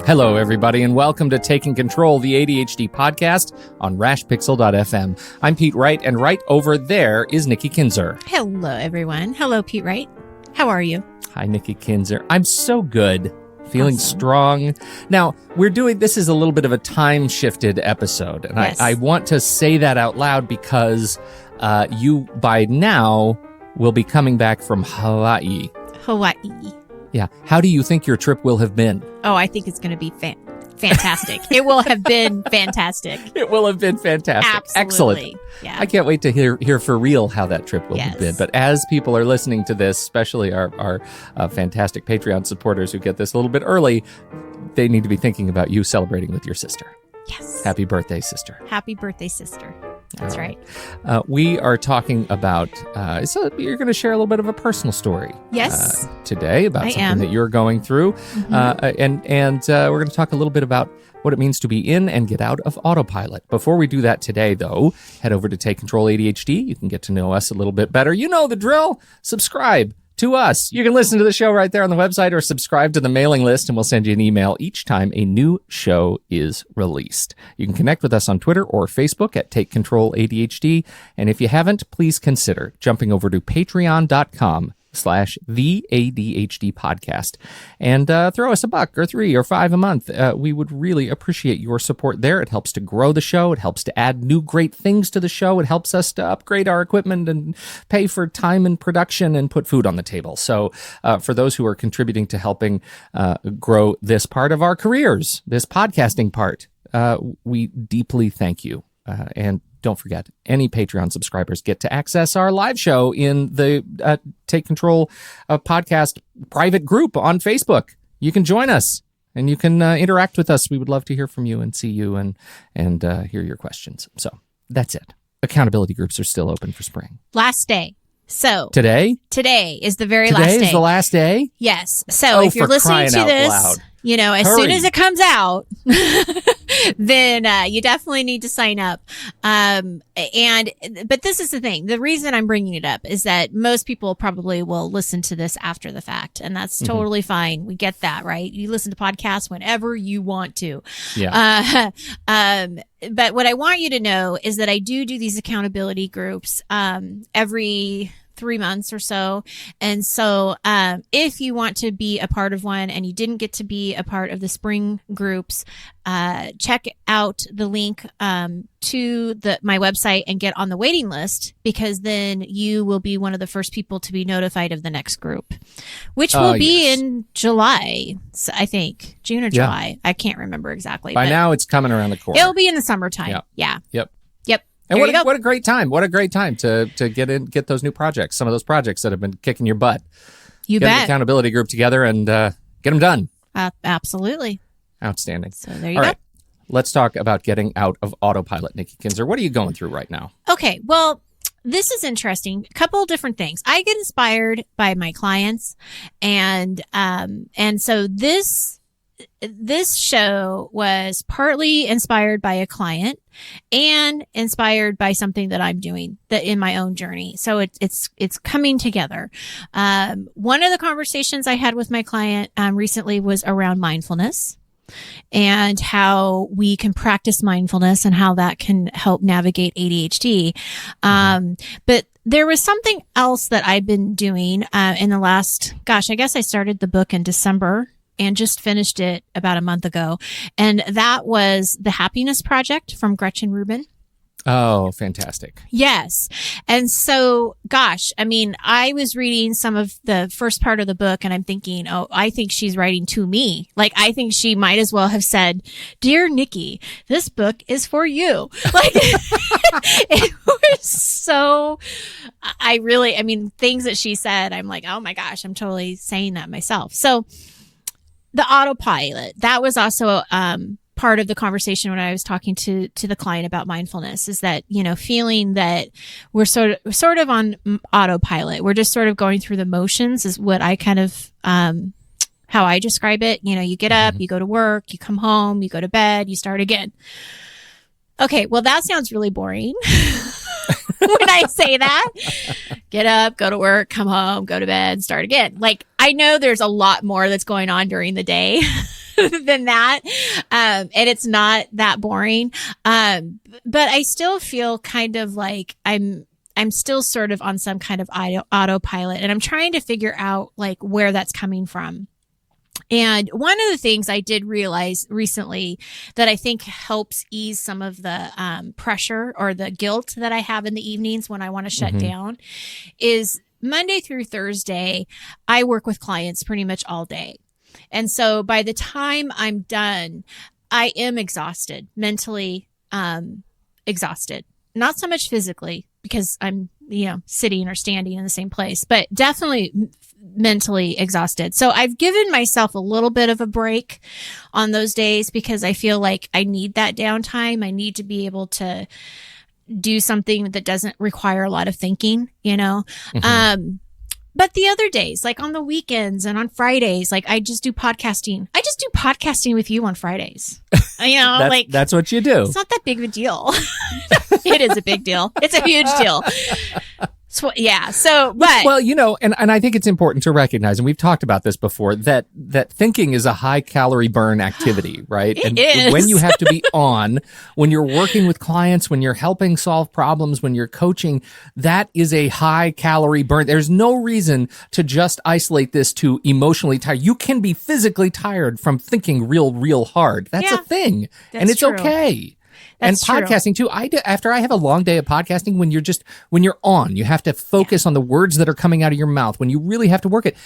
Hello, everybody, and welcome to Taking Control, the ADHD podcast on rashpixel.fm. I'm Pete Wright, and right over there is Nikki Kinzer. Hello, everyone. Hello, Pete Wright. How are you? Hi, Nikki Kinzer. I'm so good. Feeling Awesome. strong. Now, this is a little bit of a time-shifted episode, and Yes. I want to say that out loud because you, by now, will be coming back from Hawaii. Hawaii. Yeah. How do you think your trip will have been? Oh, I think it's going to be fantastic. It will have been fantastic. It will have been fantastic. Absolutely. Excellent. Yeah. I can't wait to hear for real how that trip will have been. But as people are listening to this, especially our fantastic Patreon supporters who get this a little bit early, they need to be thinking about you celebrating with your sister. Yes. Happy birthday, sister. Happy birthday, sister. That's right. We are talking about, so you're going to share a little bit of a personal story. Yes. Today about something that you're going through. Mm-hmm. And we're going to talk a little bit about what it means to be in and get out of autopilot. Before we do that today, though, head over to Take Control ADHD. You can get to know us a little bit better. You know the drill. Subscribe to us. You can listen to the show right there on the website or subscribe to the mailing list, and we'll send you an email each time a new show is released. You can connect with us on Twitter or Facebook at Take Control ADHD. And if you haven't, please consider jumping over to patreon.com/the ADHD podcast and throw us $1 or $3 or $5 a month. We would really appreciate your support there. It helps to grow the show. It helps to add new great things to the show. It helps us to upgrade our equipment and pay for time and production and put food on the table. So for those who are contributing to helping grow this part of our careers, this podcasting part, we deeply thank you. And don't forget, any Patreon subscribers get to access our live show in the Take Control podcast private group on Facebook. You can join us and you can interact with us. We would love to hear from you and see you and hear your questions. So that's it. Accountability groups are still open for spring. Last day. So Today is the very last day. Today is the last day? Yes. So if you're listening to this, loud. As soon as it comes out, then you definitely need to sign up. But this is the thing. The reason I'm bringing it up is that most people probably will listen to this after the fact, and that's totally fine. We get that, right? You listen to podcasts whenever you want to. Yeah. But what I want you to know is that I do these accountability groups every 3 months or so. And so if you want to be a part of one and you didn't get to be a part of the spring groups, check out the link to my website and get on the waiting list, because then you will be one of the first people to be notified of the next group, which will be in July, I think. June or July. I can't remember exactly. By now it's coming around the corner. It'll be in the summertime. Yeah. Yep. And what a great time. What a great time to get those new projects, some of those projects that have been kicking your butt. You get bet. an accountability group together and get them done. Absolutely. Outstanding. So there you All go. right. Let's talk about getting out of autopilot, Nikki Kinzer. What are you going through right now? Okay. Well, this is interesting. A couple of different things. I get inspired by my clients, and so this show was partly inspired by a client and inspired by something that I'm doing in my own journey. So it's coming together. One of the conversations I had with my client recently was around mindfulness and how we can practice mindfulness and how that can help navigate ADHD. But there was something else that I've been doing in the last, I guess I started the book in December and just finished it about a month ago. And that was The Happiness Project from Gretchen Rubin. Oh, fantastic. Yes. And so, I was reading some of the first part of the book and I'm thinking, I think she's writing to me. Like, I think she might as well have said, "Dear Nikki, this book is for you." Like, it was so, things that she said, I'm like, oh my gosh, I'm totally saying that myself. So, the autopilot, that was also part of the conversation when I was talking to the client about mindfulness, is that, feeling that we're sort of on autopilot. We're just sort of going through the motions is what I kind of, how I describe it. You get up, you go to work, you come home, you go to bed, you start again. Okay, well, that sounds really boring. When I say that, get up, go to work, come home, go to bed, start again. Like, I know there's a lot more that's going on during the day than that. And it's not that boring. But I still feel kind of like I'm still sort of on some kind of autopilot, and I'm trying to figure out like where that's coming from. And one of the things I did realize recently that I think helps ease some of the pressure or the guilt that I have in the evenings when I want to shut down is Monday through Thursday, I work with clients pretty much all day. And so by the time I'm done, I am exhausted, mentally exhausted, not so much physically because I'm, sitting or standing in the same place, but definitely mentally exhausted. So I've given myself a little bit of a break on those days because I feel like I need that downtime. I need to be able to do something that doesn't require a lot of thinking, But the other days, like on the weekends and on Fridays, like I just do podcasting. I just do podcasting with you on Fridays. That's what you do. It's not that big of a deal. It is a big deal. It's a huge deal. So, yeah. So, but well, and I think it's important to recognize, and we've talked about this before, that thinking is a high calorie burn activity, right? It is. When you have to be on, when you're working with clients, when you're helping solve problems, when you're coaching, that is a high calorie burn. There's no reason to just isolate this to emotionally tired. You can be physically tired from thinking real hard. That's a thing. And it's true. Okay. That's and podcasting too. After I have a long day of podcasting, when you're on, you have to focus on the words that are coming out of your mouth. When you really have to work it,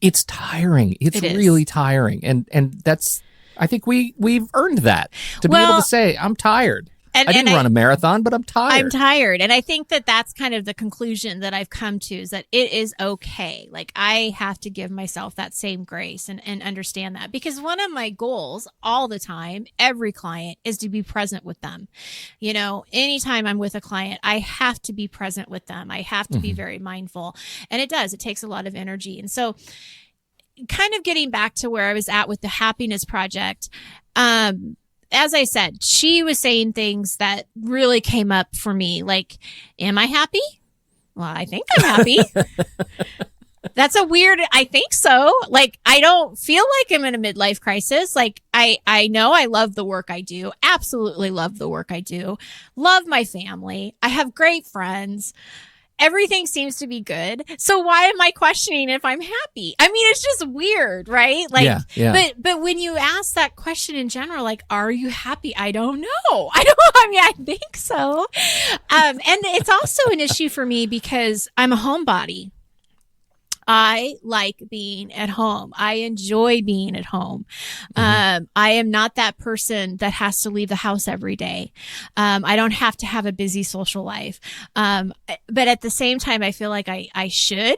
it's tiring. It's really tiring. And that's, I think we've earned that to be able to say, I'm tired. I didn't run a marathon, but I'm tired. I'm tired. And I think that that's kind of the conclusion that I've come to, is that it is okay. Like I have to give myself that same grace and understand that, because one of my goals all the time, every client, is to be present with them. Anytime I'm with a client, I have to be present with them. I have to be very mindful. And it takes a lot of energy. And so kind of getting back to where I was at with the happiness project, as I said, she was saying things that really came up for me. Like, am I happy? Well, I think I'm happy. That's a weird, I think so. Like, I don't feel like I'm in a midlife crisis. Like, I know I love the work I do. Absolutely love the work I do. Love my family. I have great friends. Everything seems to be good. So why am I questioning if I'm happy? I mean, it's just weird, right? Like, yeah. But when you ask that question in general, like, are you happy? I don't know. I think so. And it's also an issue for me because I'm a homebody. I like being at home. I enjoy being at home. I am not that person that has to leave the house every day. I don't have to have a busy social life. But at the same time, I feel like I should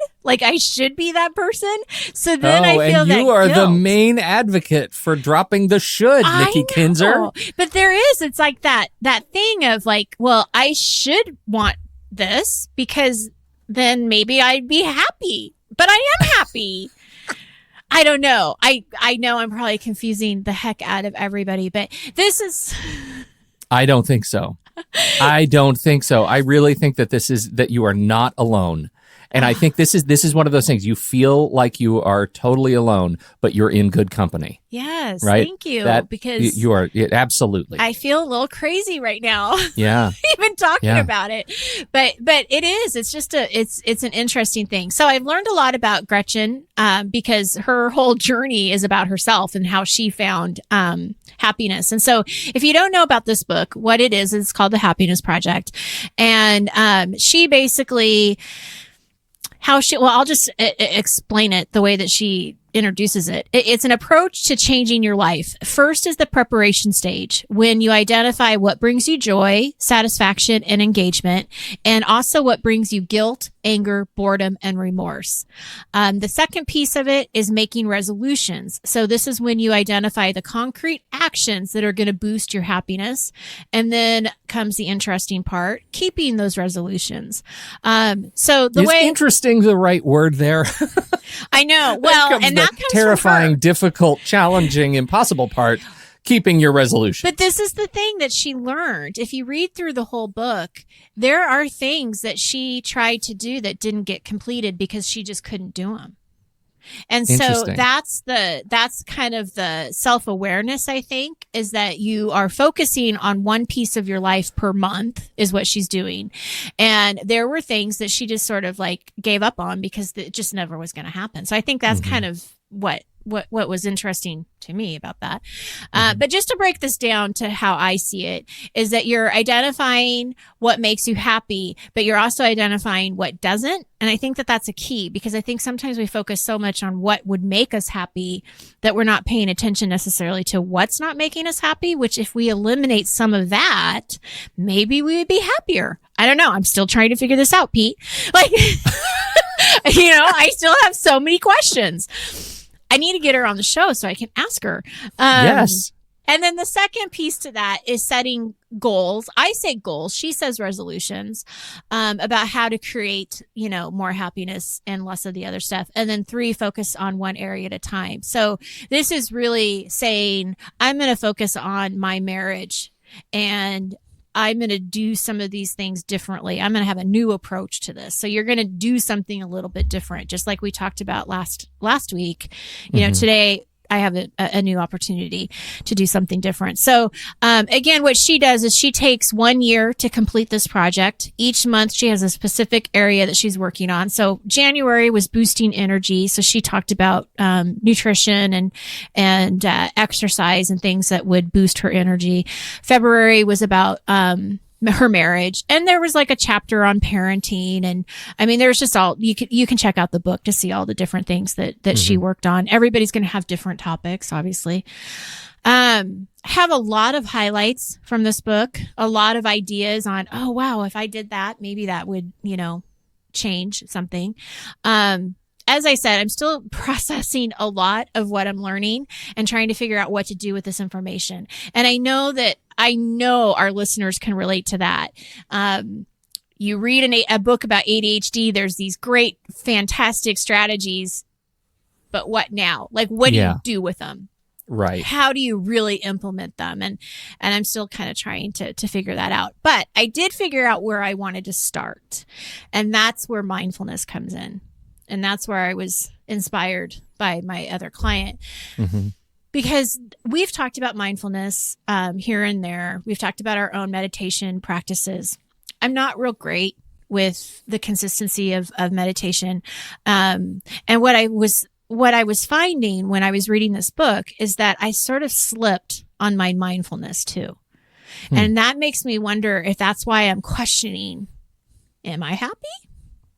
be that person. So then I feel that you are guilt. The main advocate for dropping the should, Nikki Kinzer. But it's like that thing of like, well, I should want this because then maybe I'd be happy. But I am happy. I don't know. I know I'm probably confusing the heck out of everybody, but this is... I don't think so. I really think that you are not alone. And I think this is one of those things. You feel like you are totally alone, but you're in good company. Yes, right? Thank you. Because you are absolutely. I feel a little crazy right now. Yeah, even talking about it, but it is. It's just it's an interesting thing. So I've learned a lot about Gretchen because her whole journey is about herself and how she found happiness. And so if you don't know about this book, what it is, it's called The Happiness Project, and she basically. I'll just explain it the way that she introduces it. It's an approach to changing your life. First is the preparation stage, when you identify what brings you joy, satisfaction, and engagement, and also what brings you guilt, anger, boredom, and remorse. The second piece of it is making resolutions. So this is when you identify the concrete actions that are going to boost your happiness. And then comes the interesting part, keeping those resolutions. So the is interesting the right word there? I know. Well, and that comes terrifying, from her. Difficult, challenging, impossible part, keeping your resolution. But this is the thing that she learned. If you read through the whole book, there are things that she tried to do that didn't get completed because she just couldn't do them. And so that's kind of the self-awareness, I think, is that you are focusing on one piece of your life per month is what she's doing. And there were things that she just sort of like gave up on because it just never was going to happen. So I think that's kind of what was interesting to me about that. But just to break this down to how I see it is that you're identifying what makes you happy, but you're also identifying what doesn't. And I think that that's a key because I think sometimes we focus so much on what would make us happy that we're not paying attention necessarily to what's not making us happy, which if we eliminate some of that, maybe we would be happier. I don't know. I'm still trying to figure this out, Pete. Like, I still have so many questions. I need to get her on the show so I can ask her. Yes. And then the second piece to that is setting goals. I say goals. She says resolutions, about how to create, more happiness and less of the other stuff. And then 3, focus on one area at a time. So this is really saying, I'm going to focus on my marriage and I'm going to do some of these things differently. I'm going to have a new approach to this. So you're going to do something a little bit different, just like we talked about last week. Today I have a new opportunity to do something different. So, again, what she does is she takes 1 year to complete this project. Each month she has a specific area that she's working on. So January was boosting energy. So she talked about, nutrition and exercise and things that would boost her energy. February was about, her marriage. And there was like a chapter on parenting. And I mean, there's just you can check out the book to see all the different things that she worked on. Everybody's going to have different topics, obviously. Have a lot of highlights from this book, a lot of ideas on, oh, wow, if I did that, maybe that would, change something. As I said, I'm still processing a lot of what I'm learning and trying to figure out what to do with this information. And I know our listeners can relate to that. You read a book about ADHD, there's these great, fantastic strategies, but what now? Like, what do you do with them? Right. How do you really implement them? And I'm still kind of trying to figure that out. But I did figure out where I wanted to start. And that's where mindfulness comes in. And that's where I was inspired by my other client. Because we've talked about mindfulness here and there. We've talked about our own meditation practices. I'm not real great with the consistency of meditation. And what I was finding when I was reading this book is that I sort of slipped on my mindfulness too. And that makes me wonder if that's why I'm questioning, am I happy?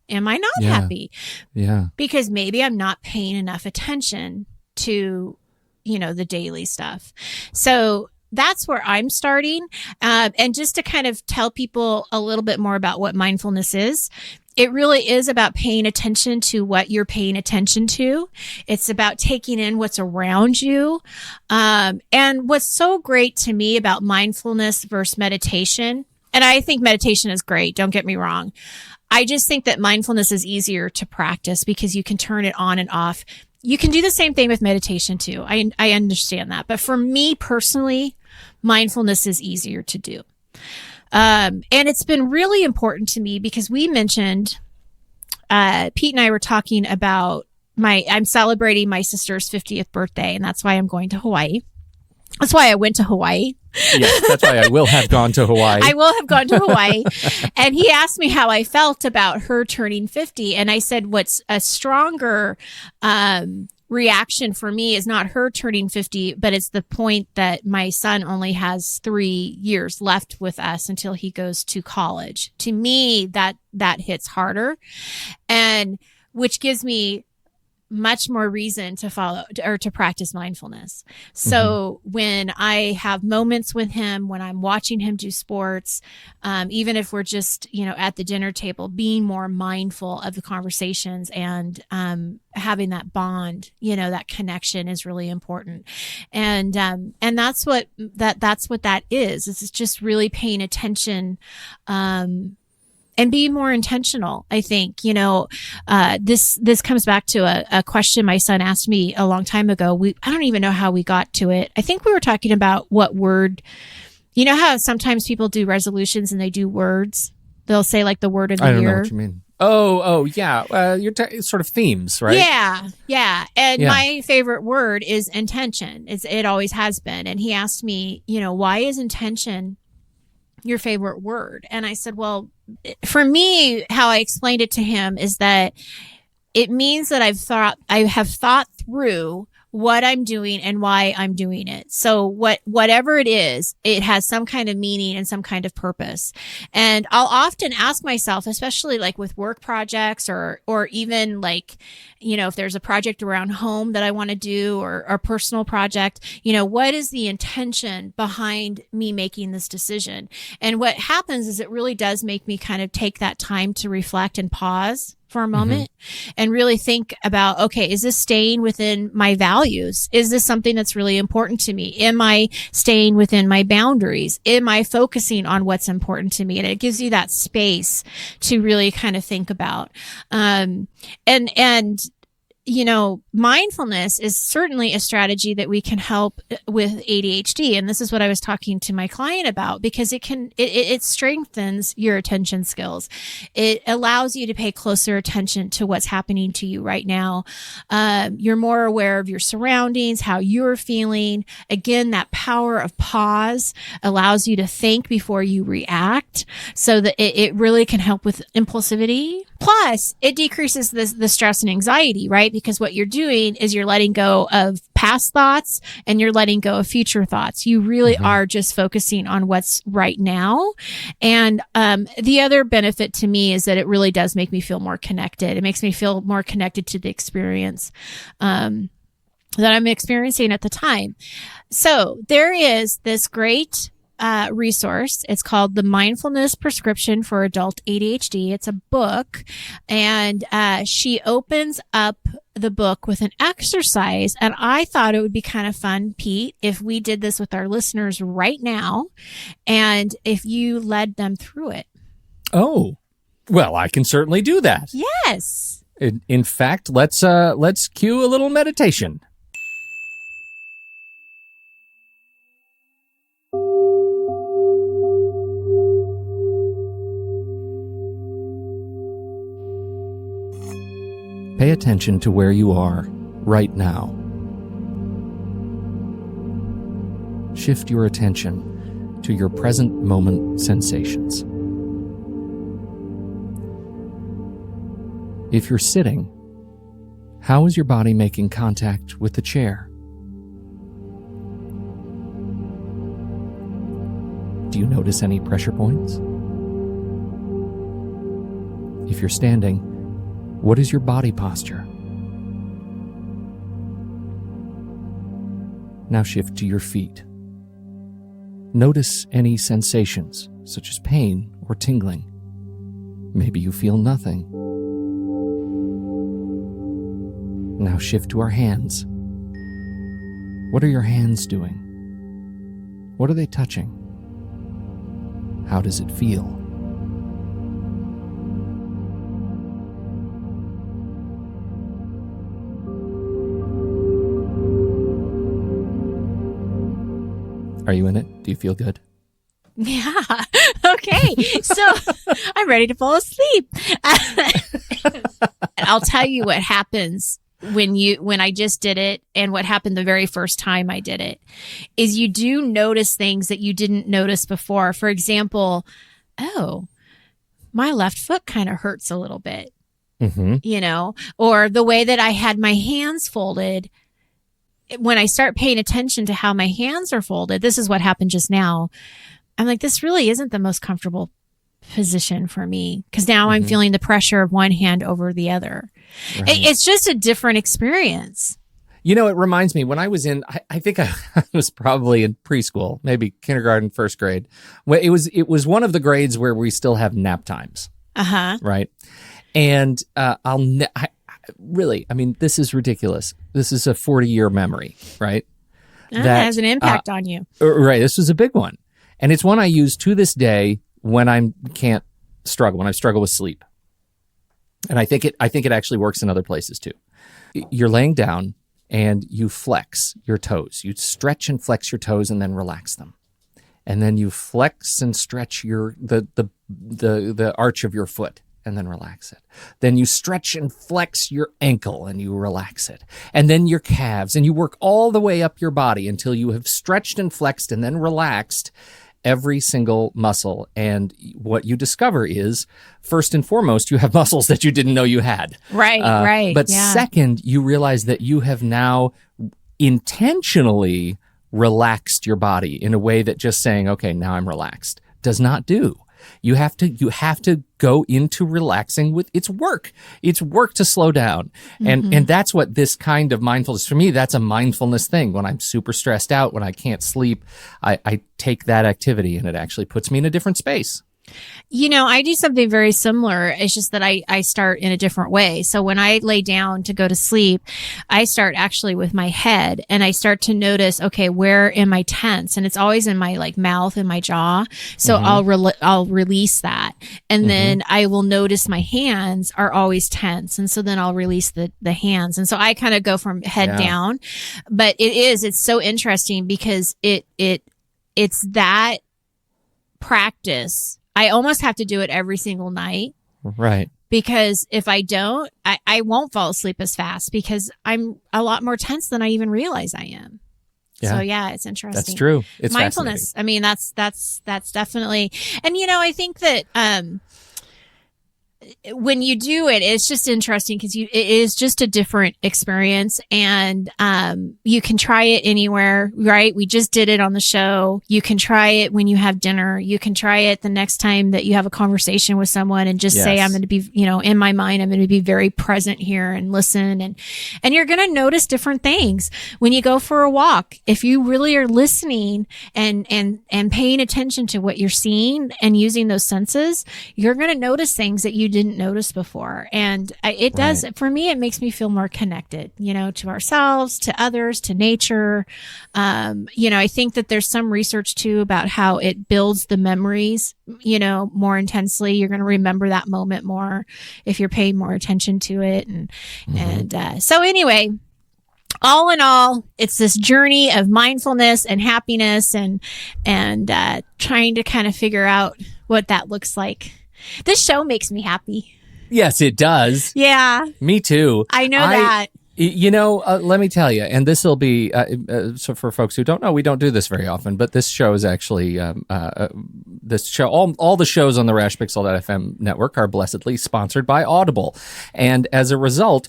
Am I not happy? Yeah. Because maybe I'm not paying enough attention to, the daily stuff. So that's where I'm starting. And just to kind of tell people a little bit more about what mindfulness is, it really is about paying attention to what you're paying attention to. It's about taking in what's around you. And what's so great to me about mindfulness versus meditation, and I think meditation is great, don't get me wrong. I just think that mindfulness is easier to practice because you can turn it on and off. You can do the same thing with meditation too. I understand that. But for me personally, mindfulness is easier to do. And it's been really important to me because we mentioned, Pete and I were talking about I'm celebrating my sister's 50th birthday, and that's why I'm going to Hawaii. That's why I went to Hawaii. Yes, that's why I will have gone to Hawaii. I will have gone to Hawaii. And he asked me how I felt about her turning 50. And I said, what's a stronger reaction for me is not her turning 50, but it's the point that my son only has 3 years left with us until he goes to college. To me, that hits harder, and which gives me much more reason to follow or to practice mindfulness. So when I have moments with him, when I'm watching him do sports, even if we're just, at the dinner table, being more mindful of the conversations and having that bond, that connection is really important. And that's what that is. It's just really paying attention, and be more intentional. I think, this comes back to a question my son asked me a long time ago. I don't even know how we got to it. I think we were talking about what word, how sometimes people do resolutions and they do words. They'll say like the word of the year. I don't know what you mean. Yeah. Sort of themes, right? Yeah. And Yeah. my favorite word is intention. It always has been. And he asked me, why is intention your favorite word? And I said, well, for me, how I explained it to him is that it means that I have thought through what I'm doing and why I'm doing it. So whatever it is, it has some kind of meaning and some kind of purpose. And I'll often ask myself, especially like with work projects or even like, if there's a project around home that I want to do or a personal project, what is the intention behind me making this decision? And what happens is it really does make me kind of take that time to reflect and pause for a moment and really think about, okay, is this staying within my values? Is this something that's really important to me? Am I staying within my boundaries? Am I focusing on what's important to me? And it gives you that space to really kind of think about. Mindfulness is certainly a strategy that we can help with ADHD. And this is what I was talking to my client about, because it strengthens your attention skills. It allows you to pay closer attention to what's happening to you right now. You're more aware of your surroundings, how you're feeling. Again, that power of pause allows you to think before you react, so that it really can help with impulsivity. Plus, it decreases the stress and anxiety, right? Because what you're doing is you're letting go of past thoughts and you're letting go of future thoughts. You really are just focusing on what's right now. And the other benefit to me is that it really does make me feel more connected. It makes me feel more connected to the experience that I'm experiencing at the time. So there is this great resource. It's called The Mindfulness Prescription for Adult ADHD. It's a book, and she opens up the book with an exercise. And I thought it would be kind of fun, Pete, if we did this with our listeners right now, and if you led them through it. Oh, well, I can certainly do that. Yes. In fact, let's cue a little meditation. Pay attention to where you are right now. Shift your attention to your present moment sensations. If you're sitting, how is your body making contact with the chair? Do you notice any pressure points? If you're standing, what is your body posture? Now shift to your feet. Notice any sensations, such as pain or tingling. Maybe you feel nothing. Now shift to our hands. What are your hands doing? What are they touching? How does it feel? Are you in it? Do you feel good? Yeah. Okay. So I'm ready to fall asleep. I'll tell you what happens when I just did it, and what happened the very first time I did it is you do notice things that you didn't notice before. For example, oh, my left foot kind of hurts a little bit, or the way that I had my hands folded. When I start paying attention to how my hands are folded, this is what happened just now. I'm like, this really isn't the most comfortable position for me, because now I'm feeling the pressure of one hand over the other. Right. It's just a different experience. It reminds me when I was I think I was probably in preschool, maybe kindergarten, first grade. It was one of the grades where we still have nap times. Right. And really, I mean, this is ridiculous. This is a 40-year memory, right? That has an impact on you. Right. This was a big one. And it's one I use to this day when I struggle with sleep. And I think it actually works in other places too. You're laying down and you flex your toes. You stretch and flex your toes and then relax them. And then you flex and stretch the arch of your foot. and then relax it. Then you stretch and flex your ankle and you relax it. And then your calves, and you work all the way up your body until you have stretched and flexed and then relaxed every single muscle. And what you discover is, first and foremost, you have muscles that you didn't know you had. Right. But second, you realize that you have now intentionally relaxed your body in a way that just saying, okay, now I'm relaxed, does not do. You have to go into relaxing with it's work. It's work to slow down. And that's what this kind of mindfulness, for me, that's a mindfulness thing. When I'm super stressed out, when I can't sleep, I take that activity and it actually puts me in a different space. I do something very similar. It's just that I start in a different way. So when I lay down to go to sleep, I start actually with my head and I start to notice, okay, where am I tense? And it's always in my like mouth and my jaw. So I'll release that. And then I will notice my hands are always tense. And so then I'll release the hands. And so I kind of go from head down, but it's so interesting because it's that practice. I almost have to do it every single night. Right. Because if I don't, I won't fall asleep as fast because I'm a lot more tense than I even realize I am. Yeah. So it's interesting. That's true. It's mindfulness. I mean, that's definitely, and I think that, when you do it, it's just interesting because it is just a different experience and, you can try it anywhere, right? We just did it on the show. You can try it when you have dinner. You can try it the next time that you have a conversation with someone and just say, I'm going to be, in my mind, I'm going to be very present here and listen. And you're going to notice different things when you go for a walk. If you really are listening and paying attention to what you're seeing and using those senses, you're going to notice things that you didn't notice before. And it does, for me, it makes me feel more connected, to ourselves, to others, to nature. I think that there's some research too about how it builds the memories, more intensely. You're going to remember that moment more if you're paying more attention to it. And so anyway, all in all, it's this journey of mindfulness and happiness and trying to kind of figure out what that looks like. This show makes me happy. Yes, it does. Yeah. Me too. I know that. Let me tell you, and this will be, so for folks who don't know, we don't do this very often, but this show is actually, this show, all the shows on the RashPixel.fm network are blessedly sponsored by Audible. And as a result,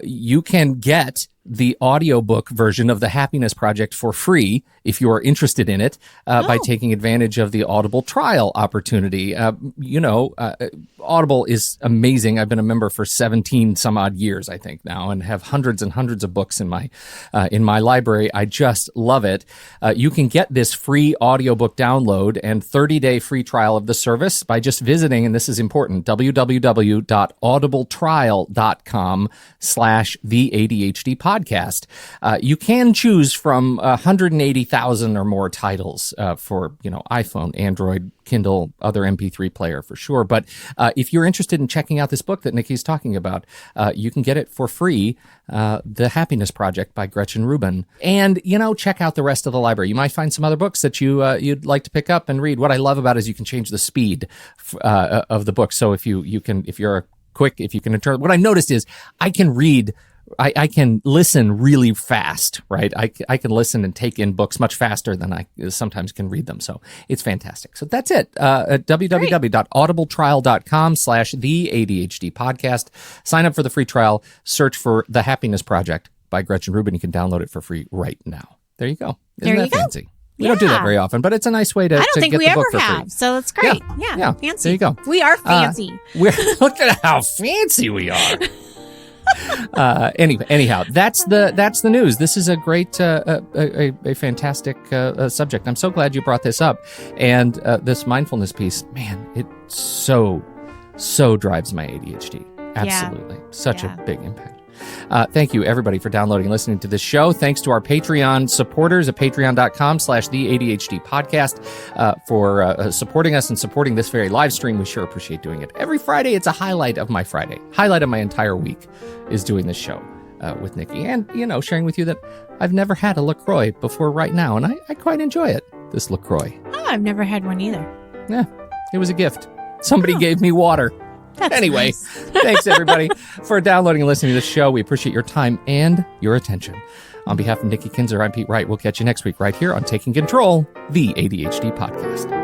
you can get the audiobook version of The Happiness Project for free if you are interested in it, by taking advantage of the Audible trial opportunity. Audible is amazing. I've been a member for 17 some odd years, I think now, and have hundreds and hundreds of books in my library. I just love it. You can get this free audiobook download and 30-day free trial of the service by just visiting, and this is important, www.audibletrial.com/the ADHD podcast. You can choose from 180,000 or more titles for iPhone, Android, Kindle, other MP3 player for sure. But if you're interested in checking out this book that Nikki's talking about, you can get it for free, The Happiness Project by Gretchen Rubin. And, check out the rest of the library. You might find some other books that you'd like to pick up and read. What I love about it is you can change the speed of the book. So if you can what I noticed is I can read, I can listen really fast, right? I can listen and take in books much faster than I sometimes can read them. So it's fantastic. So that's it. At www.audibletrial.com/the ADHD podcast. Sign up for the free trial. Search for The Happiness Project by Gretchen Rubin. You can download it for free right now. There you go. Isn't that fancy? We don't do that very often, but it's a nice way to get the book for free. I don't think we ever have, so that's great. Yeah, fancy. There you go. We are fancy. Look at how fancy we are. Anyhow, that's the news. This is a great, a fantastic subject. I'm so glad you brought this up. And this mindfulness piece, man, it so drives my ADHD. Absolutely. Such a big impact. Thank you, everybody, for downloading and listening to this show. Thanks to our Patreon supporters at patreon.com/the ADHD podcast for supporting us and supporting this very live stream. We sure appreciate doing it. Every Friday, it's a highlight of my Friday. Highlight of my entire week is doing this show with Nikki. And, sharing with you that I've never had a LaCroix before right now, and I quite enjoy it, this LaCroix. Oh, I've never had one either. Yeah, it was a gift. Somebody gave me water. Anyway, nice. Thanks everybody for downloading and listening to the show. We appreciate your time and your attention. On behalf of Nikki Kinzer, I'm Pete Wright. We'll catch you next week right here on Taking Control, the ADHD podcast.